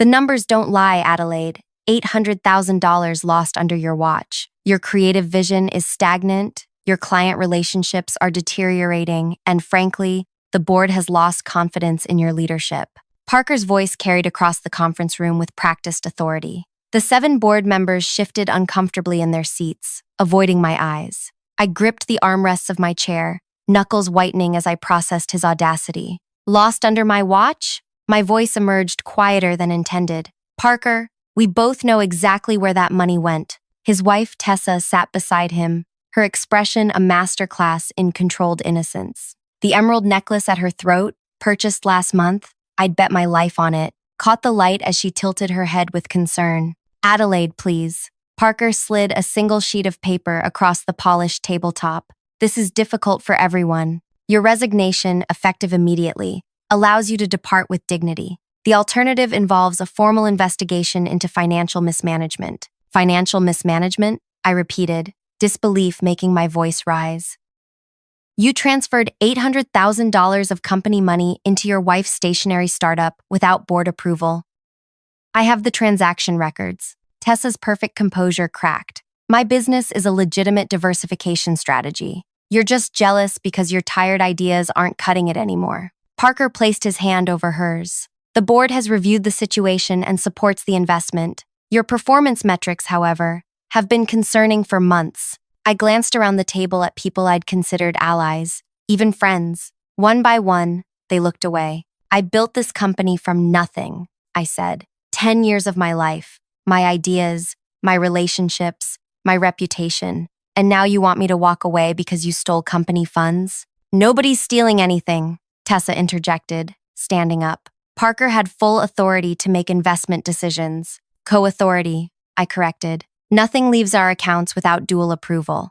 The numbers don't lie, Adelaide. $800,000 lost under your watch. Your creative vision is stagnant, your client relationships are deteriorating, and frankly, the board has lost confidence in your leadership. Parker's voice carried across the conference room with practiced authority. The 7 board members shifted uncomfortably in their seats, avoiding my eyes. I gripped the armrests of my chair, knuckles whitening as I processed his audacity. Lost under my watch? My voice emerged quieter than intended. Parker, we both know exactly where that money went. His wife, Tessa, sat beside him, her expression a masterclass in controlled innocence. The emerald necklace at her throat, purchased last month, I'd bet my life on it, caught the light as she tilted her head with concern. Adelaide, please. Parker slid a single sheet of paper across the polished tabletop. This is difficult for everyone. Your resignation, effective immediately, allows you to depart with dignity. The alternative involves a formal investigation into financial mismanagement. Financial mismanagement? I repeated, disbelief making my voice rise. You transferred $800,000 of company money into your wife's stationery startup without board approval. I have the transaction records. Tessa's perfect composure cracked. My business is a legitimate diversification strategy. You're just jealous because your tired ideas aren't cutting it anymore. Parker placed his hand over hers. The board has reviewed the situation and supports the investment. Your performance metrics, however, have been concerning for months. I glanced around the table at people I'd considered allies, even friends. One by one, they looked away. I built this company from nothing, I said. 10 years of my life, my ideas, my relationships, my reputation. And now you want me to walk away because you stole company funds? Nobody's stealing anything, Tessa interjected, standing up. Parker had full authority to make investment decisions. Co-authority, I corrected. Nothing leaves our accounts without dual approval.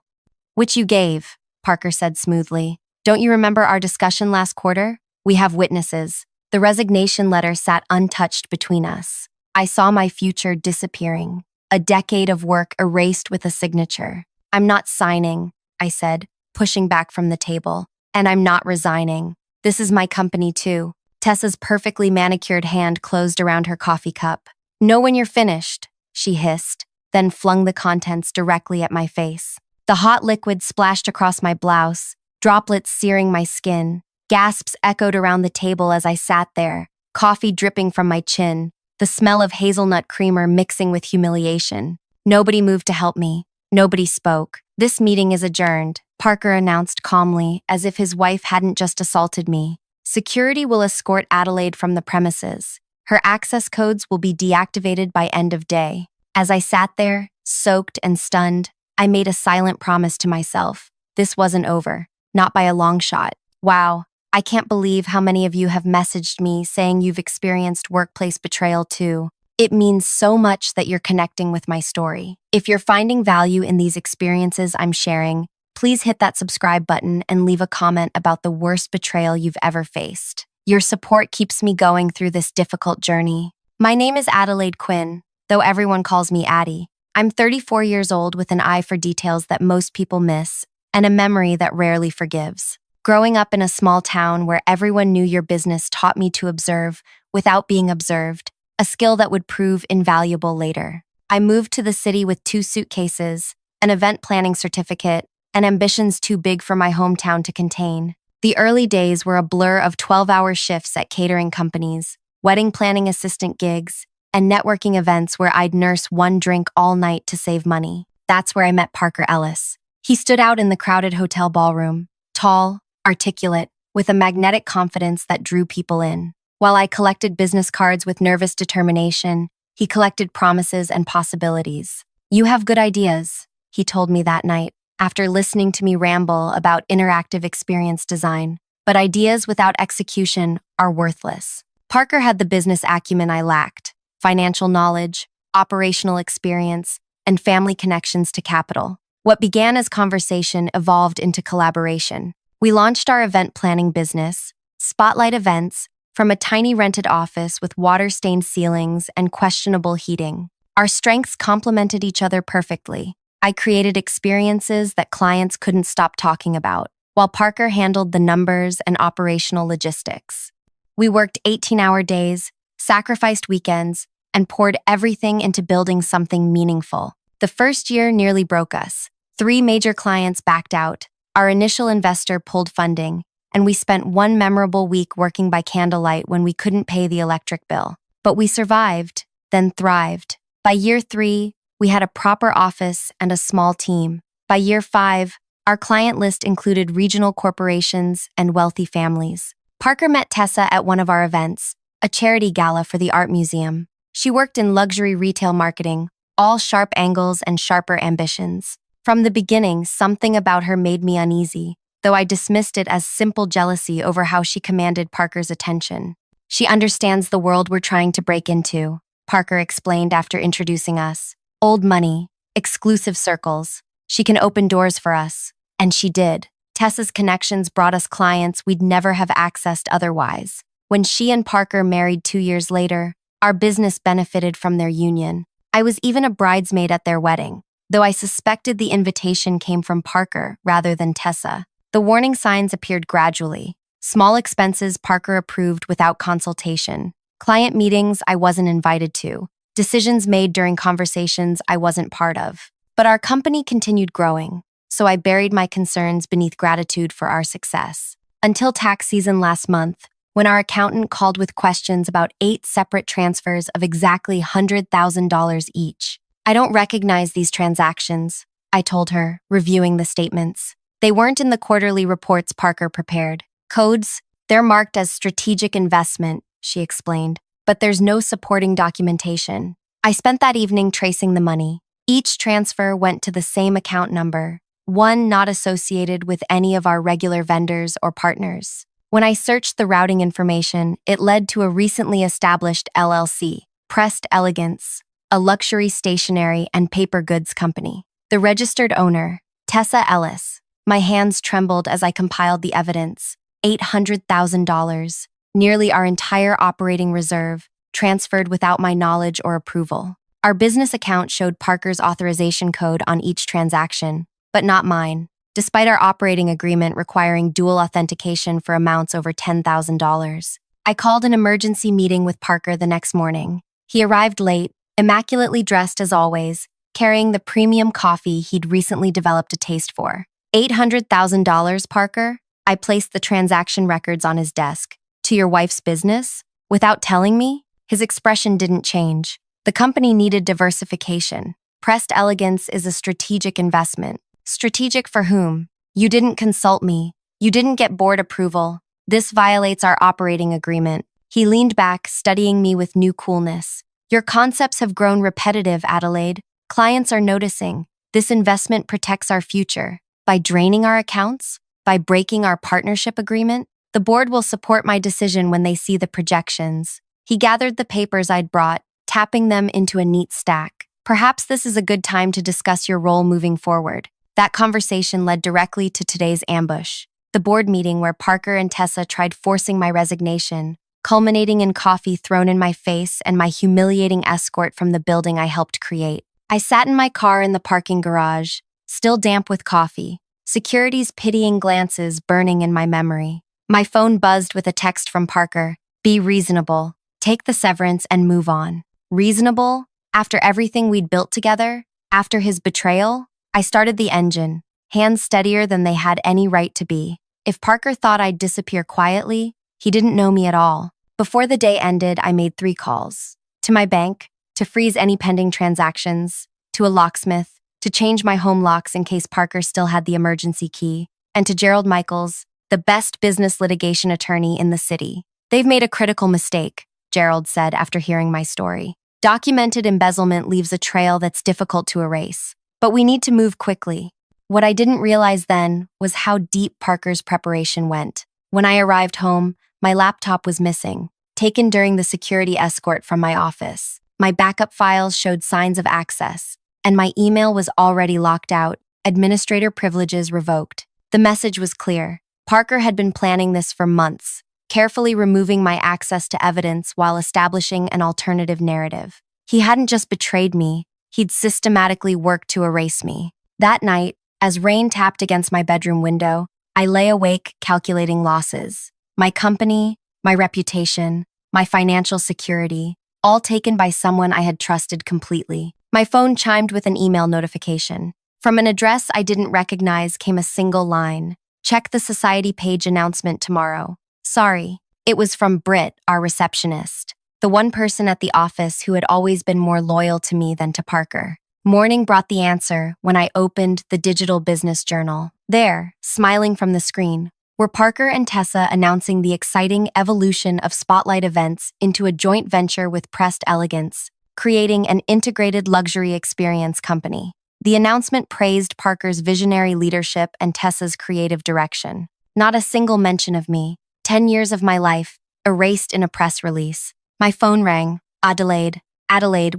Which you gave, Parker said smoothly. Don't you remember our discussion last quarter? We have witnesses. The resignation letter sat untouched between us. I saw my future disappearing. A decade of work erased with a signature. I'm not signing, I said, pushing back from the table. And I'm not resigning. This is my company too. Tessa's perfectly manicured hand closed around her coffee cup. Know when you're finished, she hissed, then flung the contents directly at my face. The hot liquid splashed across my blouse, droplets searing my skin. Gasps echoed around the table as I sat there, coffee dripping from my chin, the smell of hazelnut creamer mixing with humiliation. Nobody moved to help me. Nobody spoke. This meeting is adjourned, Parker announced calmly, as if his wife hadn't just assaulted me. Security will escort Adelaide from the premises. Her access codes will be deactivated by end of day. As I sat there, soaked and stunned, I made a silent promise to myself. This wasn't over. Not by a long shot. Wow, I can't believe how many of you have messaged me saying you've experienced workplace betrayal too. It means so much that you're connecting with my story. If you're finding value in these experiences I'm sharing, please hit that subscribe button and leave a comment about the worst betrayal you've ever faced. Your support keeps me going through this difficult journey. My name is Adelaide Quinn, though everyone calls me Addie. I'm 34 years old with an eye for details that most people miss and a memory that rarely forgives. Growing up in a small town where everyone knew your business taught me to observe without being observed, a skill that would prove invaluable later. I moved to the city with 2 suitcases, an event planning certificate, and ambitions too big for my hometown to contain. The early days were a blur of 12-hour shifts at catering companies, wedding planning assistant gigs, and networking events where I'd nurse one drink all night to save money. That's where I met Parker Ellis. He stood out in the crowded hotel ballroom, tall, articulate, with a magnetic confidence that drew people in. While I collected business cards with nervous determination, he collected promises and possibilities. You have good ideas, he told me that night, after listening to me ramble about interactive experience design. But ideas without execution are worthless. Parker had the business acumen I lacked: financial knowledge, operational experience, and family connections to capital. What began as conversation evolved into collaboration. We launched our event planning business, Spotlight Events, from a tiny rented office with water-stained ceilings and questionable heating. Our strengths complemented each other perfectly. I created experiences that clients couldn't stop talking about, while Parker handled the numbers and operational logistics. We worked 18-hour days, sacrificed weekends, and poured everything into building something meaningful. The first year nearly broke us. 3 major clients backed out, our initial investor pulled funding, and we spent one memorable week working by candlelight when we couldn't pay the electric bill. But we survived, then thrived. By year 3, we had a proper office and a small team. By year 5, our client list included regional corporations and wealthy families. Parker met Tessa at one of our events, a charity gala for the art museum. She worked in luxury retail marketing, all sharp angles and sharper ambitions. From the beginning, something about her made me uneasy, though I dismissed it as simple jealousy over how she commanded Parker's attention. She understands the world we're trying to break into, Parker explained after introducing us. Old money, exclusive circles. She can open doors for us. And she did. Tessa's connections brought us clients we'd never have accessed otherwise. When she and Parker married 2 years later, our business benefited from their union. I was even a bridesmaid at their wedding, though I suspected the invitation came from Parker rather than Tessa. The warning signs appeared gradually. Small expenses Parker approved without consultation. Client meetings I wasn't invited to. Decisions made during conversations I wasn't part of. But our company continued growing, so I buried my concerns beneath gratitude for our success. Until tax season last month, when our accountant called with questions about 8 separate transfers of exactly $100,000 each. I don't recognize these transactions, I told her, reviewing the statements. They weren't in the quarterly reports Parker prepared. Codes, they're marked as strategic investment, she explained, but there's no supporting documentation. I spent that evening tracing the money. Each transfer went to the same account number, one not associated with any of our regular vendors or partners. When I searched the routing information, it led to a recently established LLC, Pressed Elegance, a luxury stationery and paper goods company. The registered owner, Tessa Ellis. My hands trembled as I compiled the evidence. $800,000, nearly our entire operating reserve, transferred without my knowledge or approval. Our business account showed Parker's authorization code on each transaction, but not mine, despite our operating agreement requiring dual authentication for amounts over $10,000. I called an emergency meeting with Parker the next morning. He arrived late, immaculately dressed as always, carrying the premium coffee he'd recently developed a taste for. $800,000, Parker? I placed the transaction records on his desk. To your wife's business? Without telling me? His expression didn't change. The company needed diversification. Pressed Elegance is a strategic investment. Strategic for whom? You didn't consult me. You didn't get board approval. This violates our operating agreement. He leaned back, studying me with new coolness. Your concepts have grown repetitive, Adelaide. Clients are noticing. This investment protects our future. By draining our accounts? By breaking our partnership agreement? The board will support my decision when they see the projections. He gathered the papers I'd brought, tapping them into a neat stack. Perhaps this is a good time to discuss your role moving forward. That conversation led directly to today's ambush, the board meeting where Parker and Tessa tried forcing my resignation, culminating in coffee thrown in my face and my humiliating escort from the building I helped create. I sat in my car in the parking garage, still damp with coffee, security's pitying glances burning in my memory. My phone buzzed with a text from Parker. Be reasonable. Take the severance and move on. Reasonable? After everything we'd built together? After his betrayal? I started the engine, hands steadier than they had any right to be. If Parker thought I'd disappear quietly, he didn't know me at all. Before the day ended, I made 3 calls. To my bank, to freeze any pending transactions, to a locksmith, to change my home locks in case Parker still had the emergency key, and to Gerald Michaels, the best business litigation attorney in the city. They've made a critical mistake, Gerald said after hearing my story. Documented embezzlement leaves a trail that's difficult to erase. But we need to move quickly. What I didn't realize then was how deep Parker's preparation went. When I arrived home, my laptop was missing, taken during the security escort from my office. My backup files showed signs of access, and my email was already locked out, administrator privileges revoked. The message was clear. Parker had been planning this for months, carefully removing my access to evidence while establishing an alternative narrative. He hadn't just betrayed me, he'd systematically worked to erase me. That night, as rain tapped against my bedroom window, I lay awake calculating losses. My company, my reputation, my financial security. all taken by someone I had trusted completely. My phone chimed with an email notification. From an address I didn't recognize came a single line. Check the society page announcement tomorrow. Sorry. It was from Britt, our receptionist, the one person at the office who had always been more loyal to me than to Parker. Morning brought the answer when I opened the digital business journal. There, smiling from the screen, were Parker and Tessa announcing the exciting evolution of Spotlight events into a joint venture with Pressed Elegance, creating an integrated luxury experience company. The announcement praised Parker's visionary leadership and Tessa's creative direction. Not a single mention of me. 10 years of my life, erased in a press release. My phone rang. Adelaide,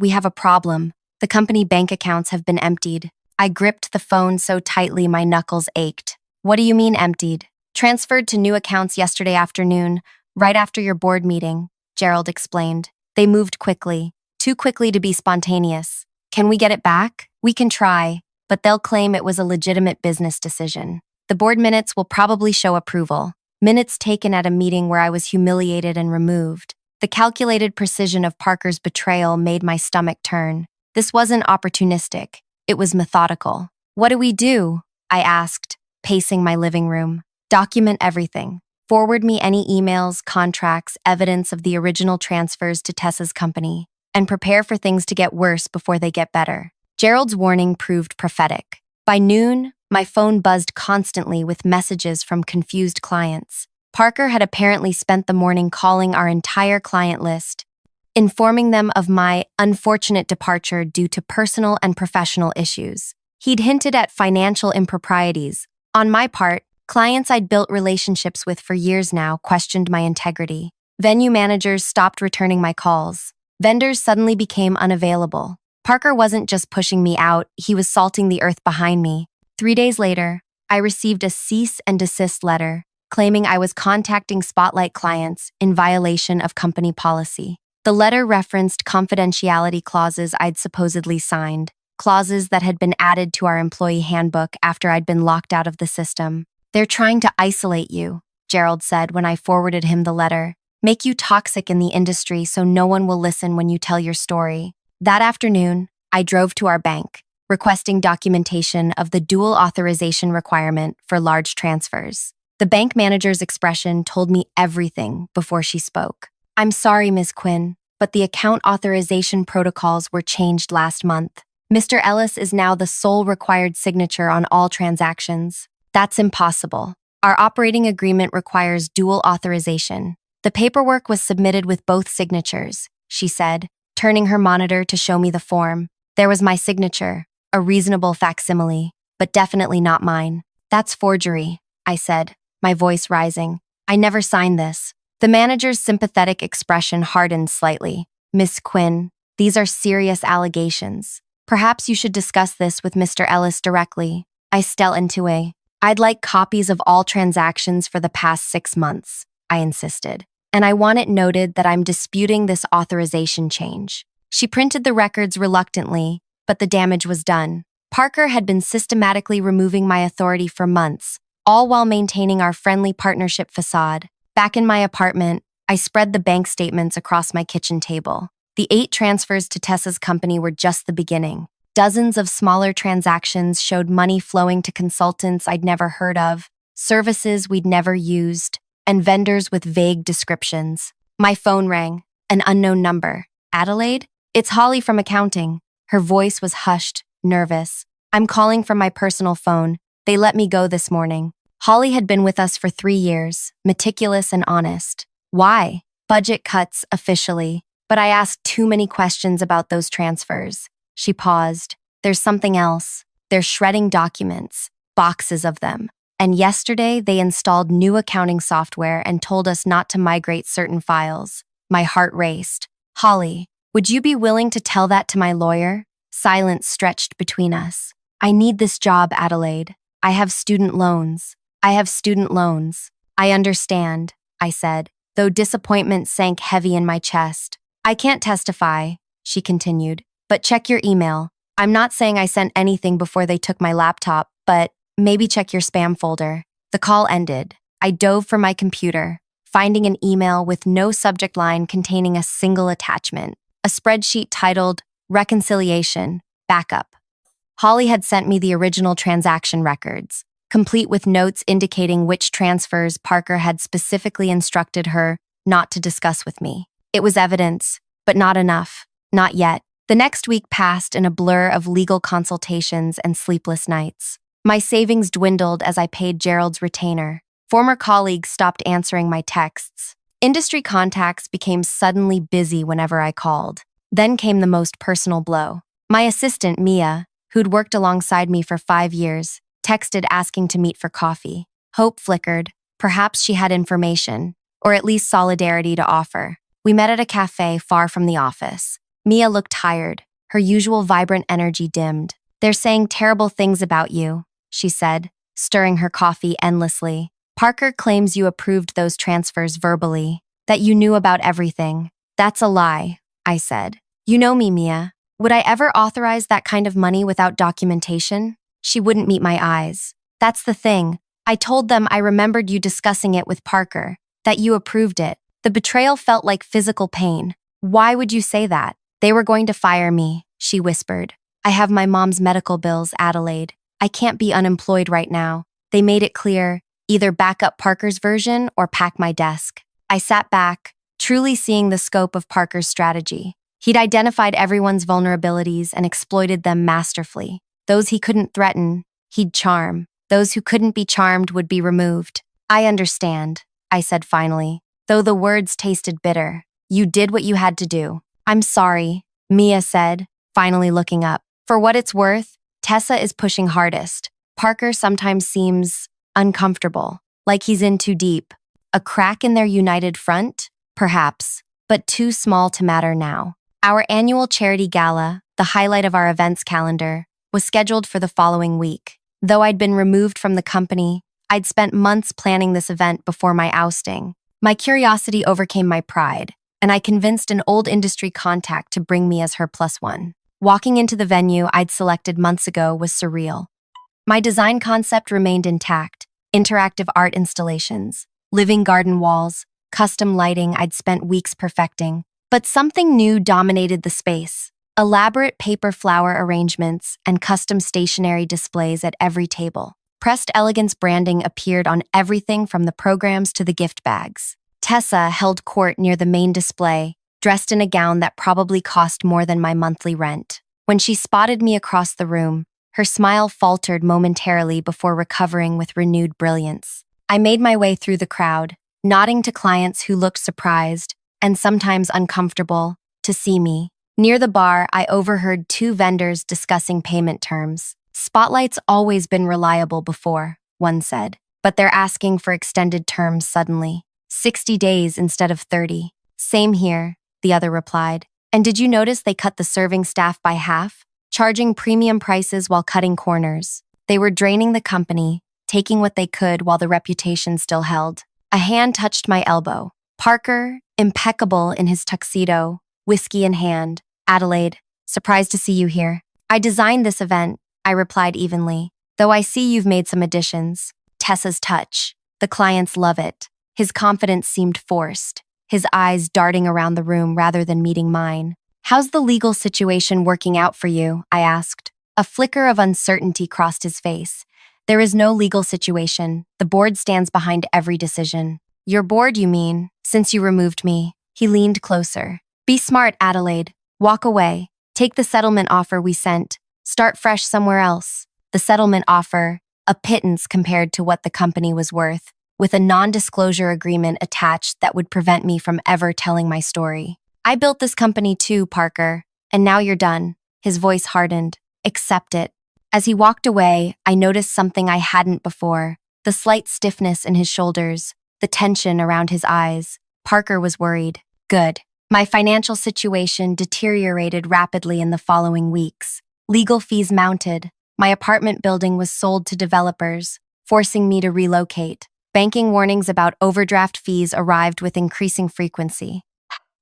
we have a problem. The company bank accounts have been emptied. I gripped the phone so tightly my knuckles ached. What do you mean emptied? Transferred to new accounts yesterday afternoon, right after your board meeting, Gerald explained. They moved quickly, too quickly to be spontaneous. Can we get it back? We can try, but they'll claim it was a legitimate business decision. The board minutes will probably show approval. Minutes taken at a meeting where I was humiliated and removed. The calculated precision of Parker's betrayal made my stomach turn. This wasn't opportunistic. It was methodical. What do we do? I asked, pacing my living room. Document everything. Forward me any emails, contracts, evidence of the original transfers to Tessa's company, and prepare for things to get worse before they get better. Gerald's warning proved prophetic. By noon, my phone buzzed constantly with messages from confused clients. Parker had apparently spent the morning calling our entire client list, informing them of my unfortunate departure due to personal and professional issues. He'd hinted at financial improprieties. On my part, clients I'd built relationships with for years now questioned my integrity. Venue managers stopped returning my calls. Vendors suddenly became unavailable. Parker wasn't just pushing me out, he was salting the earth behind me. 3 days later, I received a cease and desist letter claiming I was contacting Spotlight clients in violation of company policy. The letter referenced confidentiality clauses I'd supposedly signed, clauses that had been added to our employee handbook after I'd been locked out of the system. They're trying to isolate you, Gerald said when I forwarded him the letter. Make you toxic in the industry so no one will listen when you tell your story. That afternoon, I drove to our bank, requesting documentation of the dual authorization requirement for large transfers. The bank manager's expression told me everything before she spoke. I'm sorry, Ms. Quinn, but the account authorization protocols were changed last month. Mr. Ellis is now the sole required signature on all transactions. That's impossible. Our operating agreement requires dual authorization. The paperwork was submitted with both signatures, she said, turning her monitor to show me the form. There was my signature, a reasonable facsimile, but definitely not mine. That's forgery, I said, my voice rising. I never signed this. The manager's sympathetic expression hardened slightly. Miss Quinn, these are serious allegations. Perhaps you should discuss this with Mr. Ellis directly. I still intue. I'd like copies of all transactions for the past 6 months, I insisted. And I want it noted that I'm disputing this authorization change. She printed the records reluctantly, but the damage was done. Parker had been systematically removing my authority for months, all while maintaining our friendly partnership facade. Back in my apartment, I spread the bank statements across my kitchen table. The 8 transfers to Tessa's company were just the beginning. Dozens of smaller transactions showed money flowing to consultants I'd never heard of, services we'd never used, and vendors with vague descriptions. My phone rang. An unknown number. Adelaide? It's Holly from accounting. Her voice was hushed, nervous. I'm calling from my personal phone. They let me go this morning. Holly had been with us for 3 years, meticulous and honest. Why? Budget cuts, officially. But I asked too many questions about those transfers. She paused. There's something else. They're shredding documents, boxes of them. And yesterday, they installed new accounting software and told us not to migrate certain files. My heart raced. Holly, would you be willing to tell that to my lawyer? Silence stretched between us. I need this job, Adelaide. I have student loans. I understand, I said, though disappointment sank heavy in my chest. I can't testify, she continued, but check your email. I'm not saying I sent anything before they took my laptop, but maybe check your spam folder. The call ended. I dove for my computer, finding an email with no subject line containing a single attachment. a spreadsheet titled Reconciliation, Backup. Holly had sent me the original transaction records, complete with notes indicating which transfers Parker had specifically instructed her not to discuss with me. It was evidence, but not enough. Not yet. The next week passed in a blur of legal consultations and sleepless nights. My savings dwindled as I paid Gerald's retainer. Former colleagues stopped answering my texts. Industry contacts became suddenly busy whenever I called. Then came the most personal blow. My assistant, Mia, who'd worked alongside me for 5 years, texted asking to meet for coffee. Hope flickered. Perhaps she had information, or at least solidarity to offer. We met at a cafe far from the office. Mia looked tired. Her usual vibrant energy dimmed. "They're saying terrible things about you," she said, stirring her coffee endlessly. "Parker claims you approved those transfers verbally, that you knew about everything." "That's a lie," I said. "You know me, Mia. Would I ever authorize that kind of money without documentation?" She wouldn't meet my eyes. "That's the thing. I told them I remembered you discussing it with Parker, that you approved it. The betrayal felt like physical pain. Why would you say that?" "They were going to fire me," she whispered. "I have my mom's medical bills, Adelaide. I can't be unemployed right now. They made it clear, either back up Parker's version or pack my desk." I sat back, truly seeing the scope of Parker's strategy. He'd identified everyone's vulnerabilities and exploited them masterfully. Those he couldn't threaten, he'd charm. Those who couldn't be charmed would be removed. "I understand," I said finally, though the words tasted bitter. "You did what you had to do." "I'm sorry," Mia said, finally looking up. "For what it's worth, Tessa is pushing hardest. Parker sometimes seems uncomfortable, like he's in too deep. A crack in their united front? Perhaps, but too small to matter now." Our annual charity gala, the highlight of our events calendar, was scheduled for the following week. Though I'd been removed from the company, I'd spent months planning this event before my ousting. My curiosity overcame my pride, and I convinced an old industry contact to bring me as her +1. Walking into the venue I'd selected months ago was surreal. My design concept remained intact: interactive art installations, living garden walls, custom lighting I'd spent weeks perfecting. But something new dominated the space: elaborate paper flower arrangements and custom stationery displays at every table. Pressed elegance branding appeared on everything from the programs to the gift bags. Tessa held court near the main display, dressed in a gown that probably cost more than my monthly rent. When she spotted me across the room, her smile faltered momentarily before recovering with renewed brilliance. I made my way through the crowd, nodding to clients who looked surprised, and sometimes uncomfortable, to see me. Near the bar, I overheard 2 vendors discussing payment terms. "Spotlight's always been reliable before," one said, "but they're asking for extended terms suddenly. 60 days instead of 30. "Same here," the other replied. "And did you notice they cut the serving staff by half, charging premium prices while cutting corners? They were draining the company, taking what they could while the reputation still held." A hand touched my elbow. Parker, impeccable in his tuxedo, whiskey in hand. "Adelaide, surprised to see you here." "I designed this event," I replied evenly, "though I see you've made some additions." Tessa's touch. The clients love it. His confidence seemed forced, his eyes darting around the room rather than meeting mine. "How's the legal situation working out for you?" I asked. A flicker of uncertainty crossed his face. "There is no legal situation. The board stands behind every decision." "Your board, you mean, since you removed me?" He leaned closer. "Be smart, Adelaide. Walk away. Take the settlement offer we sent. Start fresh somewhere else." The settlement offer, a pittance compared to what the company was worth, with a non-disclosure agreement attached that would prevent me from ever telling my story. "I built this company too, Parker, and now you're done." His voice hardened. "Accept it." As he walked away, I noticed something I hadn't before: the slight stiffness in his shoulders, the tension around his eyes. Parker was worried. Good. My financial situation deteriorated rapidly in the following weeks. Legal fees mounted. My apartment building was sold to developers, forcing me to relocate. Banking warnings about overdraft fees arrived with increasing frequency.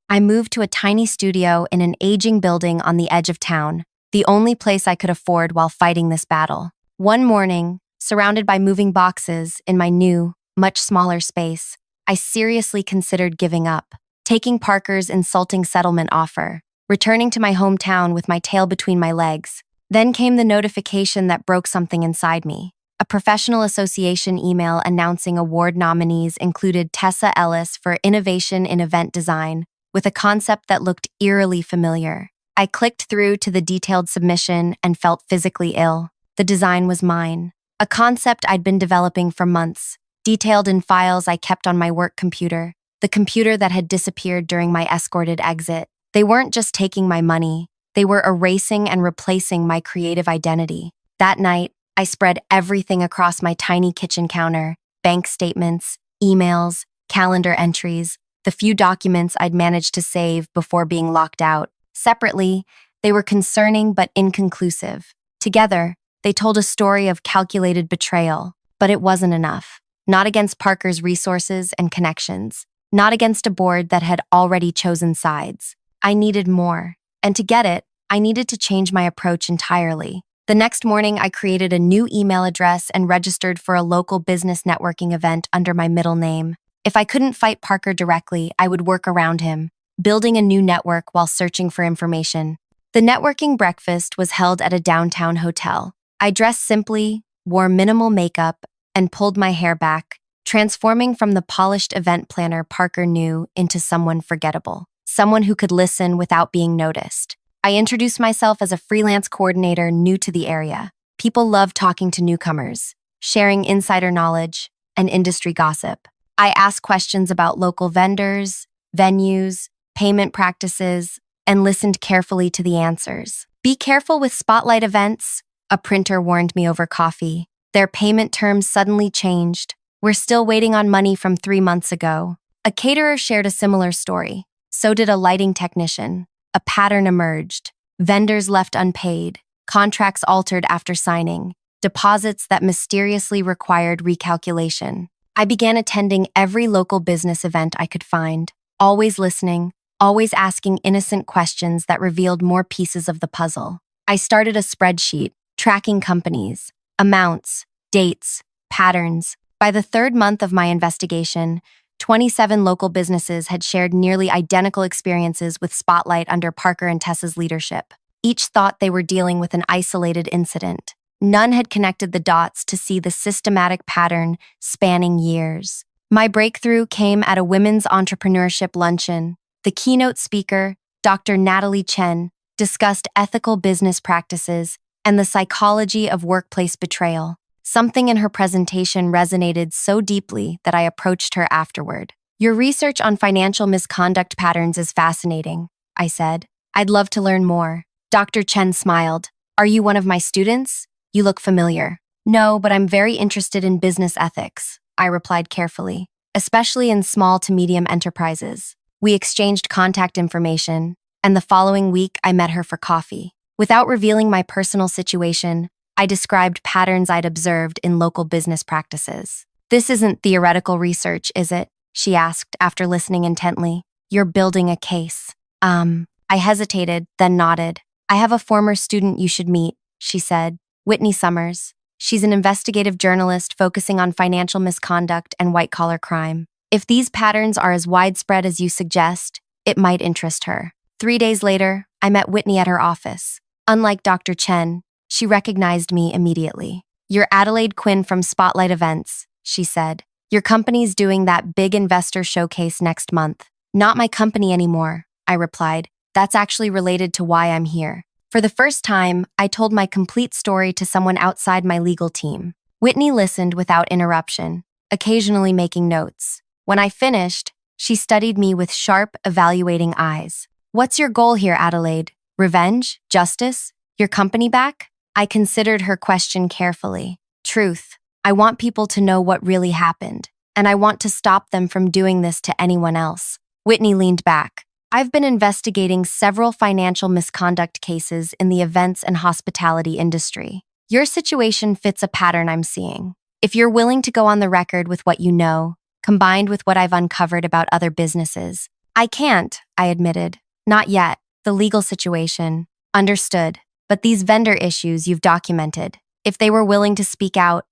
I moved to a tiny studio in an aging building on the edge of town, the only place I could afford while fighting this battle. One morning, surrounded by moving boxes in my new, much smaller space, I seriously considered giving up, taking Parker's insulting settlement offer, returning to my hometown with my tail between my legs. Then came the notification that broke something inside me. A professional association email announcing award nominees included Tessa Ellis for Innovation in Event Design, with a concept that looked eerily familiar. I clicked through to the detailed submission and felt physically ill. The design was mine, a concept I'd been developing for months, detailed in files I kept on my work computer, the computer that had disappeared during my escorted exit. They weren't just taking my money, they were erasing and replacing my creative identity. That night, I spread everything across my tiny kitchen counter: bank statements, emails, calendar entries, the few documents I'd managed to save before being locked out. Separately, they were concerning but inconclusive. Together, they told a story of calculated betrayal, but it wasn't enough. Not against Parker's resources and connections, not against a board that had already chosen sides. I needed more, and to get it, I needed to change my approach entirely. The next morning, I created a new email address and registered for a local business networking event under my middle name. If I couldn't fight Parker directly, I would work around him, building a new network while searching for information. The networking breakfast was held at a downtown hotel. I dressed simply, wore minimal makeup, and pulled my hair back, transforming from the polished event planner Parker knew into someone forgettable, someone who could listen without being noticed. I introduced myself as a freelance coordinator new to the area. People love talking to newcomers, sharing insider knowledge and industry gossip. I asked questions about local vendors, venues, payment practices, and listened carefully to the answers. Be careful with spotlight events, a printer warned me over coffee. Their payment terms suddenly changed. We're still waiting on money from 3 months ago. A caterer shared a similar story. So did a lighting technician. A pattern emerged. Vendors left unpaid, contracts altered after signing, deposits that mysteriously required recalculation. I began attending every local business event I could find, always listening, always asking innocent questions that revealed more pieces of the puzzle. I started a spreadsheet, tracking companies, amounts, dates, patterns. By the 3rd month of my investigation, 27 local businesses had shared nearly identical experiences with Spotlight under Parker and Tessa's leadership. Each thought they were dealing with an isolated incident. None had connected the dots to see the systematic pattern spanning years. My breakthrough came at a women's entrepreneurship luncheon. The keynote speaker, Dr. Natalie Chen, discussed ethical business practices and the psychology of workplace betrayal. Something in her presentation resonated so deeply that I approached her afterward. "Your research on financial misconduct patterns is fascinating," I said. "I'd love to learn more." Dr. Chen smiled. "Are you one of my students? You look familiar." "No, but I'm very interested in business ethics," I replied carefully, "especially in small to medium enterprises." We exchanged contact information, and the following week I met her for coffee. Without revealing my personal situation, I described patterns I'd observed in local business practices. "This isn't theoretical research, is it?" she asked after listening intently. "You're building a case." I hesitated, then nodded. "I have a former student you should meet," she said, "Whitney Summers. She's an investigative journalist focusing on financial misconduct and white-collar crime. If these patterns are as widespread as you suggest, it might interest her." 3 days later, I met Whitney at her office. Unlike Dr. Chen, she recognized me immediately. "You're Adelaide Quinn from Spotlight Events," she said. "Your company's doing that big investor showcase next month." "Not my company anymore," I replied. "That's actually related to why I'm here." For the first time, I told my complete story to someone outside my legal team. Whitney listened without interruption, occasionally making notes. When I finished, she studied me with sharp, evaluating eyes. "What's your goal here, Adelaide? Revenge? Justice? Your company back?" I considered her question carefully. "Truth. I want people to know what really happened, and I want to stop them from doing this to anyone else." Whitney leaned back. "I've been investigating several financial misconduct cases in the events and hospitality industry. Your situation fits a pattern I'm seeing. If you're willing to go on the record with what you know, combined with what I've uncovered about other businesses." "I can't," I admitted. "Not yet. The legal situation." "Understood. But these vendor issues you've documented, if they were willing to speak out."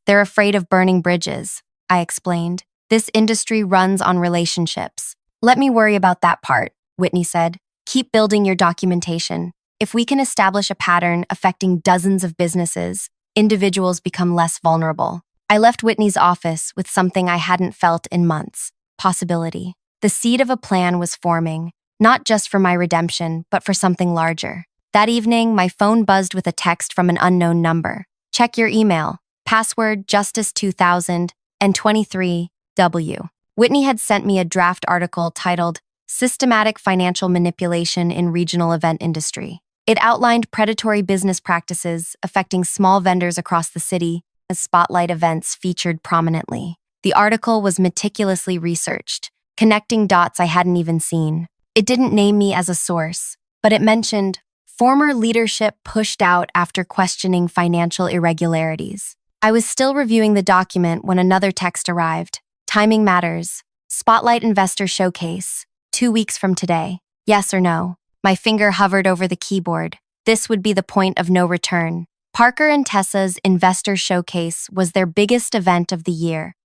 They're afraid of burning bridges," I explained. "This industry runs on relationships." "Let me worry about that part," Whitney said. Keep building your documentation. If we can establish a pattern affecting dozens of businesses, individuals become less vulnerable. I left Whitney's office with something I hadn't felt in months: possibility. The seed of a plan was forming, not just for my redemption, but for something larger. That evening, my phone buzzed with a text from an unknown number. Check your email. Password Justice2000 and 23W. Whitney had sent me a draft article titled Systematic Financial Manipulation in Regional Event Industry. It outlined predatory business practices affecting small vendors across the city as spotlight events featured prominently. The article was meticulously researched, connecting dots I hadn't even seen. It didn't name me as a source, but it mentioned former leadership pushed out after questioning financial irregularities. I was still reviewing the document when another text arrived. Timing matters. Spotlight Investor Showcase. 2 weeks from today. Yes or no? My finger hovered over the keyboard. This would be the point of no return. Parker and Tessa's Investor Showcase was their biggest event of the year.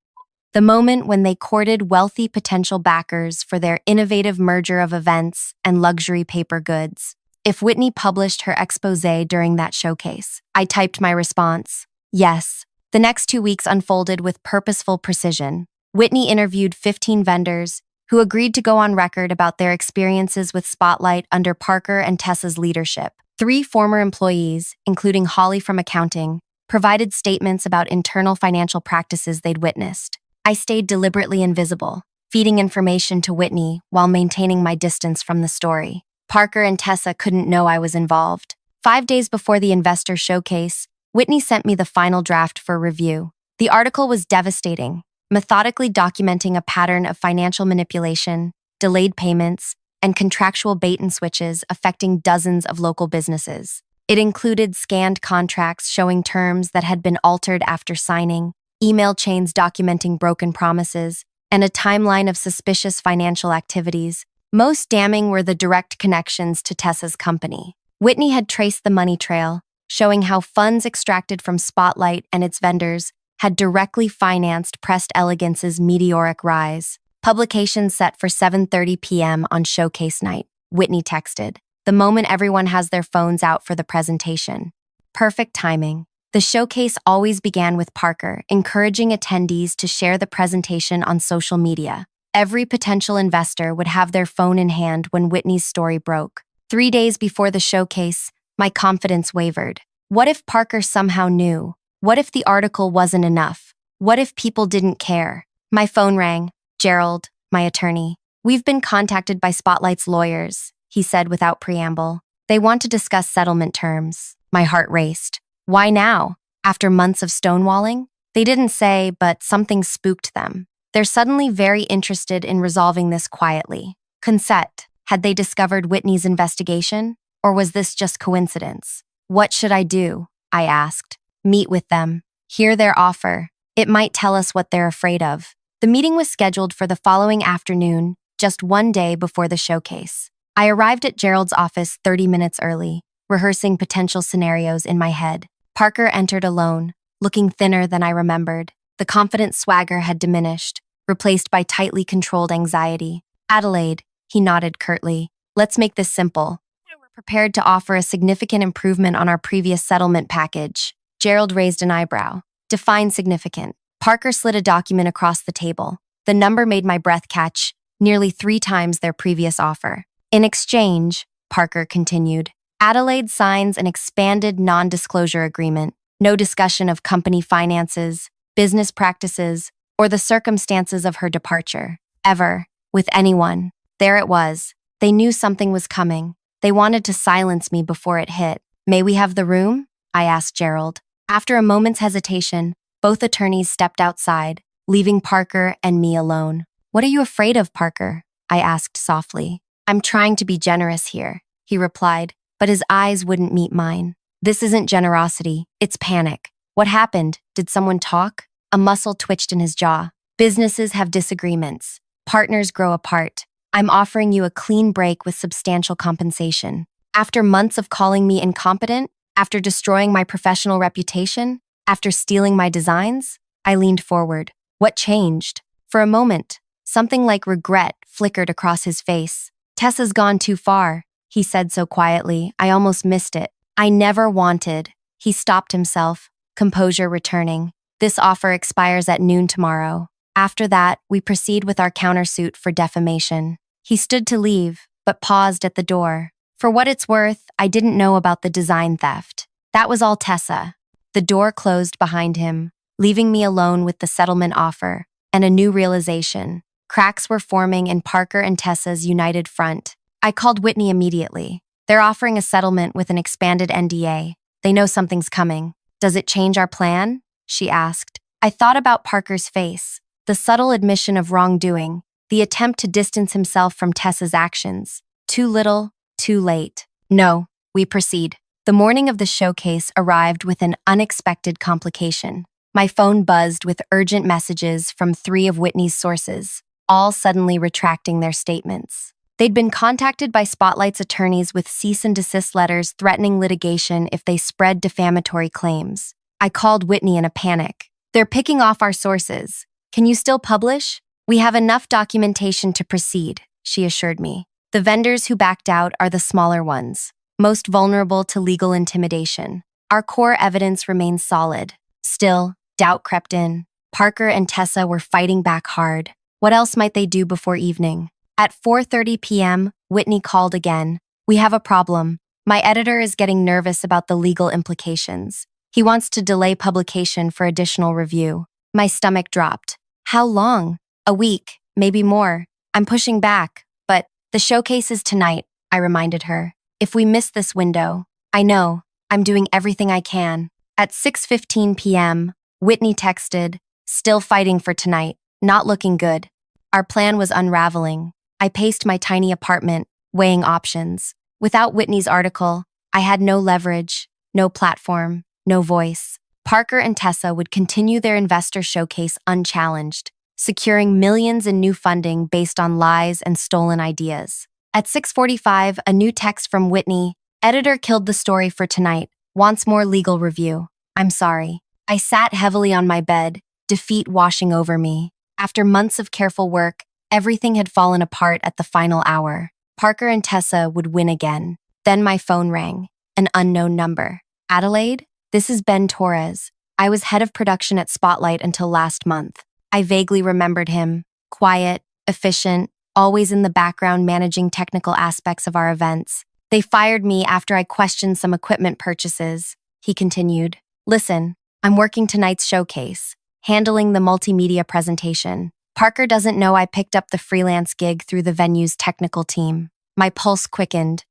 The moment when they courted wealthy potential backers for their innovative merger of events and luxury paper goods. If Whitney published her exposé during that showcase, I typed my response. Yes. The next 2 weeks unfolded with purposeful precision. Whitney interviewed 15 vendors who agreed to go on record about their experiences with Spotlight under Parker and Tessa's leadership. 3 former employees, including Holly from accounting, provided statements about internal financial practices they'd witnessed. I stayed deliberately invisible, feeding information to Whitney while maintaining my distance from the story. Parker and Tessa couldn't know I was involved. 5 days before the investor showcase, Whitney sent me the final draft for review. The article was devastating, methodically documenting a pattern of financial manipulation, delayed payments, and contractual bait and switches affecting dozens of local businesses. It included scanned contracts showing terms that had been altered after signing, email chains documenting broken promises, and a timeline of suspicious financial activities. Most damning were the direct connections to Tessa's company. Whitney had traced the money trail, showing how funds extracted from Spotlight and its vendors had directly financed Pressed Elegance's meteoric rise. Publication set for 7:30 p.m. on showcase night, Whitney texted, the moment everyone has their phones out for the presentation. Perfect timing. The showcase always began with Parker encouraging attendees to share the presentation on social media. Every potential investor would have their phone in hand when Whitney's story broke. 3 days before the showcase, my confidence wavered. What if Parker somehow knew? What if the article wasn't enough? What if people didn't care? My phone rang. Gerald, my attorney. We've been contacted by Spotlight's lawyers, he said without preamble. They want to discuss settlement terms. My heart raced. Why now? After months of stonewalling? They didn't say, but something spooked them. They're suddenly very interested in resolving this quietly. Consent. Had they discovered Whitney's investigation? Or was this just coincidence? What should I do? I asked. Meet with them. Hear their offer. It might tell us what they're afraid of. The meeting was scheduled for the following afternoon, just 1 day before the showcase. I arrived at Gerald's office 30 minutes early, rehearsing potential scenarios in my head. Parker entered alone, looking thinner than I remembered. The confident swagger had diminished, replaced by tightly controlled anxiety. Adelaide, he nodded curtly. Let's make this simple. We're prepared to offer a significant improvement on our previous settlement package. Gerald raised an eyebrow. Define significant. Parker slid a document across the table. The number made my breath catch, nearly 3 times their previous offer. In exchange, Parker continued, Adelaide signs an expanded non-disclosure agreement. No discussion of company finances, business practices, or the circumstances of her departure. Ever. With anyone. There it was. They knew something was coming. They wanted to silence me before it hit. May we have the room? I asked Gerald. After a moment's hesitation, both attorneys stepped outside, leaving Parker and me alone. What are you afraid of, Parker? I asked softly. I'm trying to be generous here, he replied, but his eyes wouldn't meet mine. This isn't generosity, it's panic. What happened? Did someone talk? A muscle twitched in his jaw. Businesses have disagreements. Partners grow apart. I'm offering you a clean break with substantial compensation. After months of calling me incompetent, after destroying my professional reputation, after stealing my designs, I leaned forward. What changed? For a moment, something like regret flickered across his face. Tessa's gone too far. he said so quietly, I almost missed it. I never wanted. He stopped himself, composure returning. This offer expires at noon tomorrow. After that, we proceed with our countersuit for defamation. He stood to leave, but paused at the door. For what it's worth, I didn't know about the design theft. That was all Tessa. The door closed behind him, leaving me alone with the settlement offer and a new realization. Cracks were forming in Parker and Tessa's united front. I called Whitney immediately. They're offering a settlement with an expanded NDA. They know something's coming. Does it change our plan? She asked. I thought about Parker's face, the subtle admission of wrongdoing, the attempt to distance himself from Tessa's actions. Too little, too late. No, we proceed. The morning of the showcase arrived with an unexpected complication. My phone buzzed with urgent messages from 3 of Whitney's sources, all suddenly retracting their statements. They'd been contacted by Spotlight's attorneys with cease and desist letters threatening litigation if they spread defamatory claims. I called Whitney in a panic. They're picking off our sources. Can you still publish? We have enough documentation to proceed, she assured me. The vendors who backed out are the smaller ones, most vulnerable to legal intimidation. Our core evidence remains solid. Still, doubt crept in. Parker and Tessa were fighting back hard. What else might they do before evening? At 4:30 p.m., Whitney called again. We have a problem. My editor is getting nervous about the legal implications. He wants to delay publication for additional review. My stomach dropped. How long? A week, maybe more. I'm pushing back, but the showcase is tonight, I reminded her. If we miss this window, I know, I'm doing everything I can. At 6:15 p.m., Whitney texted, still fighting for tonight, not looking good. Our plan was unraveling. I paced my tiny apartment, weighing options. Without Whitney's article, I had no leverage, no platform, no voice. Parker and Tessa would continue their investor showcase unchallenged, securing millions in new funding based on lies and stolen ideas. At 6:45, a new text from Whitney, editor killed the story for tonight, wants more legal review. I'm sorry. I sat heavily on my bed, defeat washing over me. After months of careful work, everything had fallen apart at the final hour. Parker and Tessa would win again. Then my phone rang, an unknown number. Adelaide? This is Ben Torres. I was head of production at Spotlight until last month. I vaguely remembered him. Quiet, efficient, always in the background managing technical aspects of our events. They fired me after I questioned some equipment purchases. He continued. Listen, I'm working tonight's showcase, handling the multimedia presentation. Parker doesn't know I picked up the freelance gig through the venue's technical team. My pulse quickened.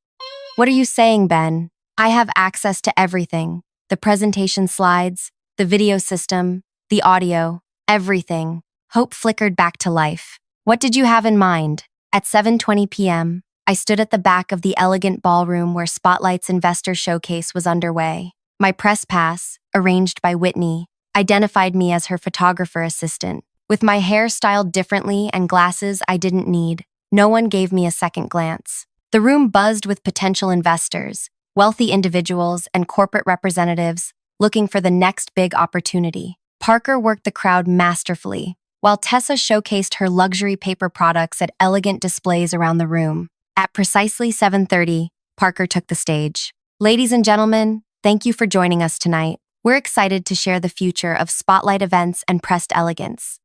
What are you saying, Ben? I have access to everything. The presentation slides, the video system, the audio, everything. Hope flickered back to life. What did you have in mind? At 7:20 p.m., I stood at the back of the elegant ballroom where Spotlight's investor showcase was underway. My press pass, arranged by Whitney, identified me as her photographer assistant. With my hair styled differently and glasses I didn't need, no one gave me a second glance. The room buzzed with potential investors, wealthy individuals, and corporate representatives looking for the next big opportunity. Parker worked the crowd masterfully, while Tessa showcased her luxury paper products at elegant displays around the room. At precisely 7:30, Parker took the stage. Ladies and gentlemen, thank you for joining us tonight. We're excited to share the future of Spotlight events and pressed elegance.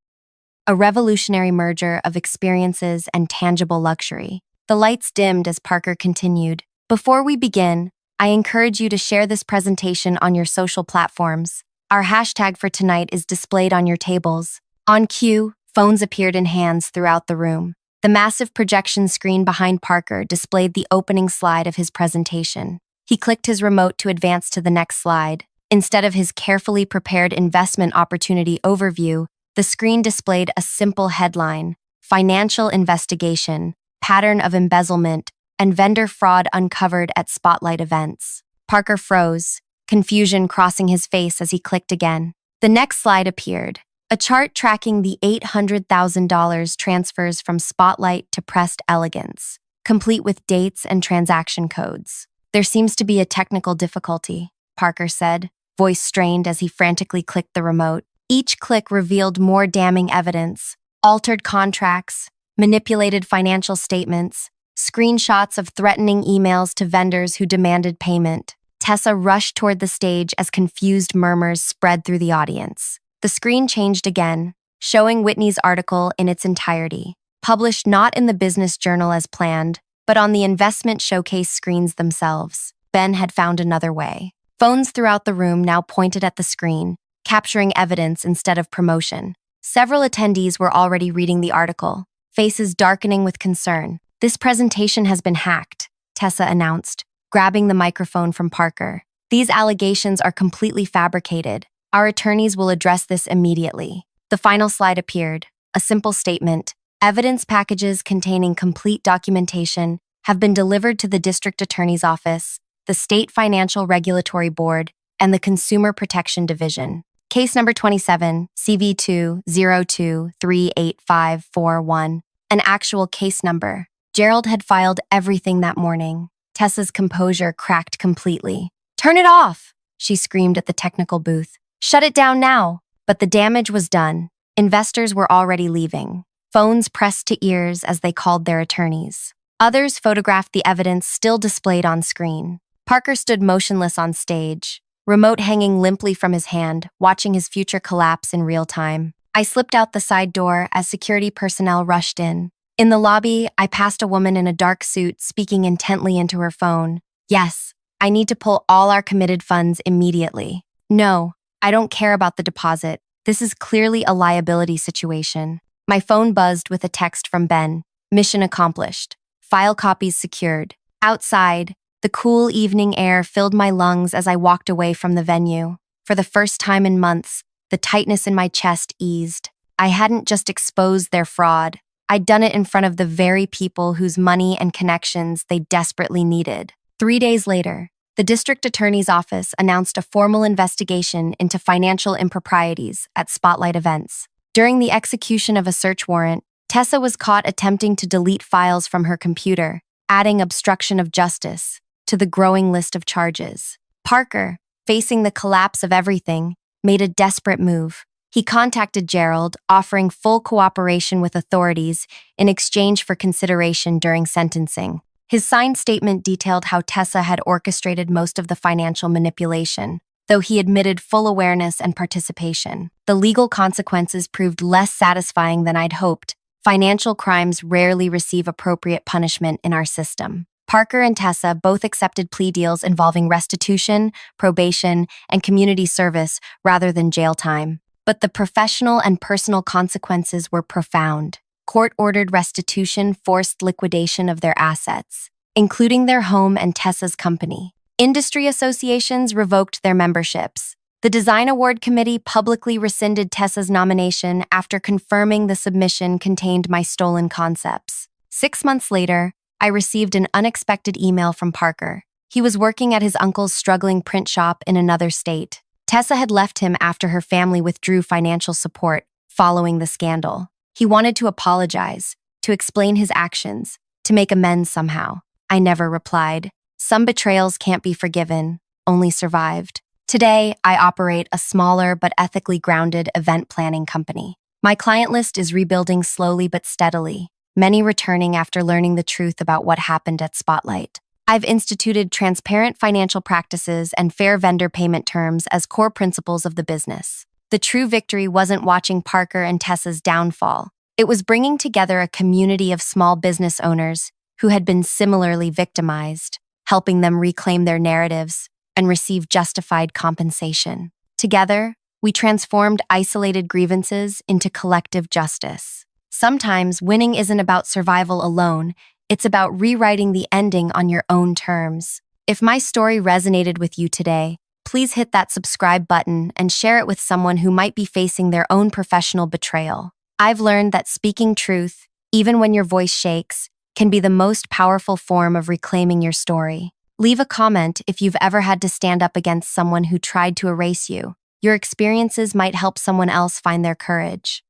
A revolutionary merger of experiences and tangible luxury. The lights dimmed as Parker continued. Before we begin, I encourage you to share this presentation on your social platforms. Our hashtag for tonight is displayed on your tables. On cue, phones appeared in hands throughout the room. The massive projection screen behind Parker displayed the opening slide of his presentation. He clicked his remote to advance to the next slide. Instead of his carefully prepared investment opportunity overview, the screen displayed a simple headline, Financial Investigation, Pattern of Embezzlement, and Vendor Fraud Uncovered at Spotlight Events. Parker froze, confusion crossing his face as he clicked again. The next slide appeared, a chart tracking the $800,000 transfers from Spotlight to Pressed Elegance, complete with dates and transaction codes. There seems to be a technical difficulty, Parker said, voice strained as he frantically clicked the remote. Each click revealed more damning evidence, altered contracts, manipulated financial statements, screenshots of threatening emails to vendors who demanded payment. Tessa rushed toward the stage as confused murmurs spread through the audience. The screen changed again, showing Whitney's article in its entirety, published not in the business journal as planned, but on the investment showcase screens themselves. Ben had found another way. Phones throughout the room now pointed at the screen, capturing evidence instead of promotion. Several attendees were already reading the article, faces darkening with concern. "This presentation has been hacked," Tessa announced, grabbing the microphone from Parker. "These allegations are completely fabricated. Our attorneys will address this immediately." The final slide appeared, a simple statement: "Evidence packages containing complete documentation have been delivered to the District Attorney's Office, the State Financial Regulatory Board, and the Consumer Protection Division. Case number 27, CV202385541, an actual case number." Gerald had filed everything that morning. Tessa's composure cracked completely. "Turn it off!" she screamed at the technical booth. "Shut it down now!" But the damage was done. Investors were already leaving. Phones pressed to ears as they called their attorneys. Others photographed the evidence still displayed on screen. Parker stood motionless on stage, remote hanging limply from his hand, watching his future collapse in real time. I slipped out the side door as security personnel rushed in. In the lobby, I passed a woman in a dark suit speaking intently into her phone. "Yes, I need to pull all our committed funds immediately." "No, I don't care about the deposit. This is clearly a liability situation." My phone buzzed with a text from Ben. "Mission accomplished. File copies secured." Outside, the cool evening air filled my lungs as I walked away from the venue. For the first time in months, the tightness in my chest eased. I hadn't just exposed their fraud. I'd done it in front of the very people whose money and connections they desperately needed. 3 days later, the district attorney's office announced a formal investigation into financial improprieties at Spotlight Events. During the execution of a search warrant, Tessa was caught attempting to delete files from her computer, adding obstruction of justice to the growing list of charges. Parker, facing the collapse of everything, made a desperate move. He contacted Gerald, offering full cooperation with authorities in exchange for consideration during sentencing. His signed statement detailed how Tessa had orchestrated most of the financial manipulation, though he admitted full awareness and participation. The legal consequences proved less satisfying than I'd hoped. Financial crimes rarely receive appropriate punishment in our system. Parker and Tessa both accepted plea deals involving restitution, probation, and community service rather than jail time. But the professional and personal consequences were profound. Court-ordered restitution forced liquidation of their assets, including their home and Tessa's company. Industry associations revoked their memberships. The Design Award Committee publicly rescinded Tessa's nomination after confirming the submission contained my stolen concepts. 6 months later, I received an unexpected email from Parker. He was working at his uncle's struggling print shop in another state. Tessa had left him after her family withdrew financial support following the scandal. He wanted to apologize, to explain his actions, to make amends somehow. I never replied. Some betrayals can't be forgiven, only survived. Today, I operate a smaller but ethically grounded event planning company. My client list is rebuilding slowly but steadily, many returning after learning the truth about what happened at Spotlight. I've instituted transparent financial practices and fair vendor payment terms as core principles of the business. The true victory wasn't watching Parker and Tessa's downfall. It was bringing together a community of small business owners who had been similarly victimized, helping them reclaim their narratives and receive justified compensation. Together, we transformed isolated grievances into collective justice. Sometimes winning isn't about survival alone. It's about rewriting the ending on your own terms. If my story resonated with you today, please hit that subscribe button and share it with someone who might be facing their own professional betrayal. I've learned that speaking truth, even when your voice shakes, can be the most powerful form of reclaiming your story. Leave a comment if you've ever had to stand up against someone who tried to erase you. Your experiences might help someone else find their courage.